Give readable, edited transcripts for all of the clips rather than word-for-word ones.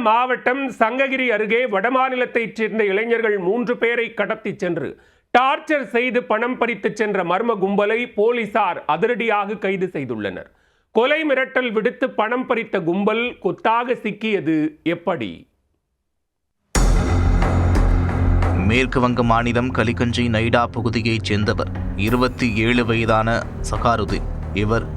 சேலம் மாவட்டம் சங்ககிரி அருகே வடமாநிலத்தைச் சேர்ந்த இளைஞர்கள் 3 பேரை கடத்தி சென்று டார்ச்சர் செய்து பணம் பறித்து சென்ற மர்ம கும்பலை போலீசார் அதிரடியாக கைது செய்துள்ளனர். கொலை மிரட்டல் விடுத்து பணம் பறித்த கும்பல் கொத்தாக சிக்கியது எப்படி? மேற்கு வங்க மாநிலம் கலிகஞ்சி நைடா பகுதியைச் சேர்ந்தவர் 27 வயதான சகாருதீன். இவர்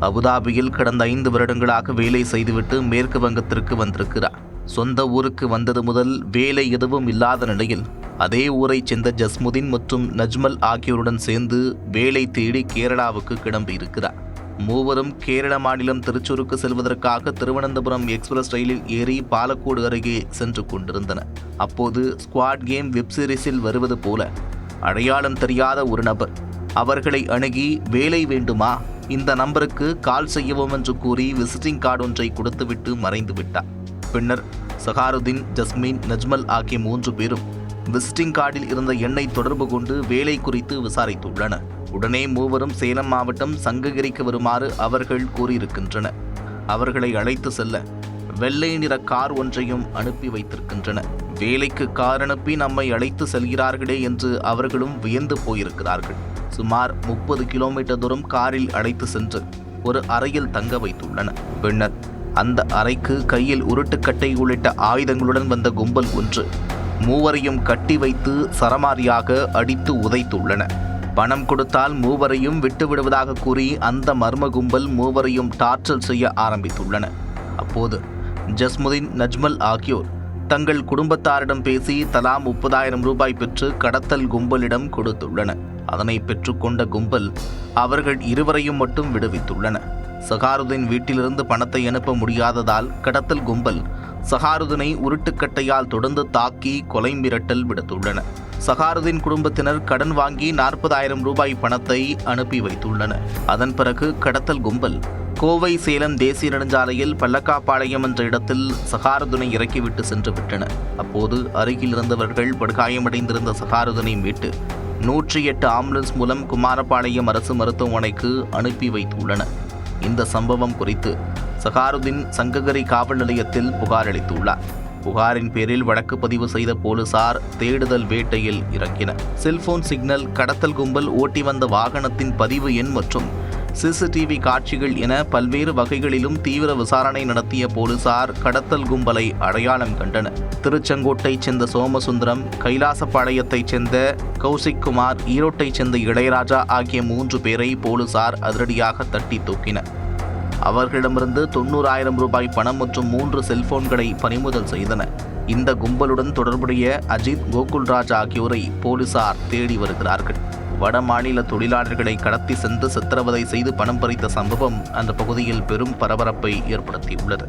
அபுதாபியில் கடந்த 5 வருடங்களாக வேலை செய்துவிட்டு மேற்கு வங்கத்திற்கு வந்திருக்கிறார். சொந்த ஊருக்கு வந்தது முதல் வேலை எதுவும் இல்லாத நிலையில் அதே ஊரைச் சேர்ந்த ஜஸ்முதீன் மற்றும் நஜ்மல் ஆகியோருடன் சேர்ந்து வேலை தேடி கேரளாவுக்கு கிளம்பியிருக்கிறார். மூவரும் கேரள மாநிலம் திருச்சூருக்கு செல்வதற்காக திருவனந்தபுரம் எக்ஸ்பிரஸ் ரயிலில் ஏறி பாலக்கோடு அருகே சென்று கொண்டிருந்தனர். அப்போது ஸ்குவாட் கேம் வெப் சீரிஸில் வருவது போல அடையாளம் தெரியாத ஒரு நபர் அவர்களை அணுகி வேலை வேண்டுமா, இந்த நம்பருக்கு கால் செய்யவும் என்று கூறி விசிட்டிங் கார்டு ஒன்றை கொடுத்துவிட்டு மறைந்து விட்டார். பின்னர் சகாருதீன், ஜஸ்மீன், நஜ்மல் ஆகிய 3 பேரும் விசிட்டிங் கார்டில் இருந்த எண்ணை தொடர்பு கொண்டு வேலை குறித்து விசாரித்துள்ளனர். உடனே மூவரும் சேலம் மாவட்டம் சங்ககிரிக்கு வருமாறு அவர்கள் கூறியிருக்கின்றனர். அவர்களை அழைத்து செல்ல வெள்ளை நிற கார் ஒன்றையும் அனுப்பி வைத்திருக்கின்றனர். வேலைக்கு கார் அனுப்பி நம்மை அழைத்து செல்கிறார்களே என்று அவர்களும் வியந்து போயிருக்கிறார்கள். சுமார் 30 கிலோமீட்டர் தூரம் காரில் அழைத்து சென்று ஒரு அறையில் தங்க வைத்துள்ளனர். பின்னர் அந்த அறைக்கு கையில் உருட்டுக்கட்டை உள்ளிட்ட ஆயுதங்களுடன் வந்த கும்பல் ஒன்று மூவரையும் கட்டி வைத்து சரமாரியாக அடித்து உதைத்துள்ளனர். பணம் கொடுத்தால் மூவரையும் விட்டுவிடுவதாக கூறி அந்த மர்ம கும்பல் மூவரையும் டார்ச்சர் செய்ய ஆரம்பித்துள்ளனர். அப்போது ஜஸ்முதீன், நஜ்மல் ஆகியோர் தங்கள் குடும்பத்தாரிடம் பேசி தலா 30,000 ரூபாய் பெற்று கடத்தல் கும்பலிடம் கொடுத்துள்ளனர். அதனை பெற்றுக்கொண்ட கும்பல் அவர்கள் இருவரையும் மட்டும் விடுவித்துள்ளனர். சகாருதீன் வீட்டிலிருந்து பணத்தை அனுப்ப முடியாததால் கடத்தல் கும்பல் சகாருதீனை உருட்டுக்கட்டையால் தொடர்ந்து தாக்கி கொலை மிரட்டல் விடுத்துள்ளனர். சகாருதீன் குடும்பத்தினர் கடன் வாங்கி 40,000 ரூபாய் பணத்தை அனுப்பி வைத்துள்ளனர். அதன் பிறகு கடத்தல் கும்பல் கோவை சேலம் தேசிய நெடுஞ்சாலையில் பல்லக்காப்பாளையம் என்ற இடத்தில் சகாருதீனை இறக்கிவிட்டு சென்று விட்டனர். அப்போது அருகில் இருந்தவர்கள் படுகாயமடைந்திருந்த சகாருதீனை மீட்டு 108 ஆம்புலன்ஸ் மூலம் குமாரபாளையம் அரசு மருத்துவமனைக்கு அனுப்பி வைத்துள்ளனர். இந்த சம்பவம் குறித்து சகாருதீன் சங்ககிரி காவல் நிலையத்தில் புகார் அளித்துள்ளார். புகாரின் பேரில் வழக்கு பதிவு செய்த போலீசார் தேடுதல் வேட்டையில் இறங்கினர். செல்போன் சிக்னல், கடத்தல் கும்பல் ஓட்டி வந்த வாகனத்தின் பதிவு எண் மற்றும் சிசிடிவி காட்சிகள் என பல்வேறு வகைகளிலும் தீவிர விசாரணை நடத்திய போலீசார் கடத்தல் கும்பலை அடையாளம் கண்டனர். திருச்செங்கோட்டைச் சேர்ந்த சோமசுந்தரம், கைலாசப்பாளையத்தைச் சேர்ந்த கௌசிக் குமார், ஈரோட்டைச் சேர்ந்த இளையராஜா ஆகிய 3 பேரை போலீசார் அதிரடியாக தட்டி தூக்கினர். அவர்களிடமிருந்து 90,000 ரூபாய் பணம் மற்றும் 3 செல்போன்களை பறிமுதல் செய்தனர். இந்த கும்பலுடன் தொடர்புடைய அஜித், கோகுல்ராஜ் ஆகியோரை போலீசார் தேடி வருகிறார்கள். வட மாநில தொழிலாளர்களை கடத்தி சென்று சித்திரவதை செய்து பணம் பறித்த சம்பவம் அந்த பகுதியில் பெரும் பரபரப்பை ஏற்படுத்தியுள்ளது.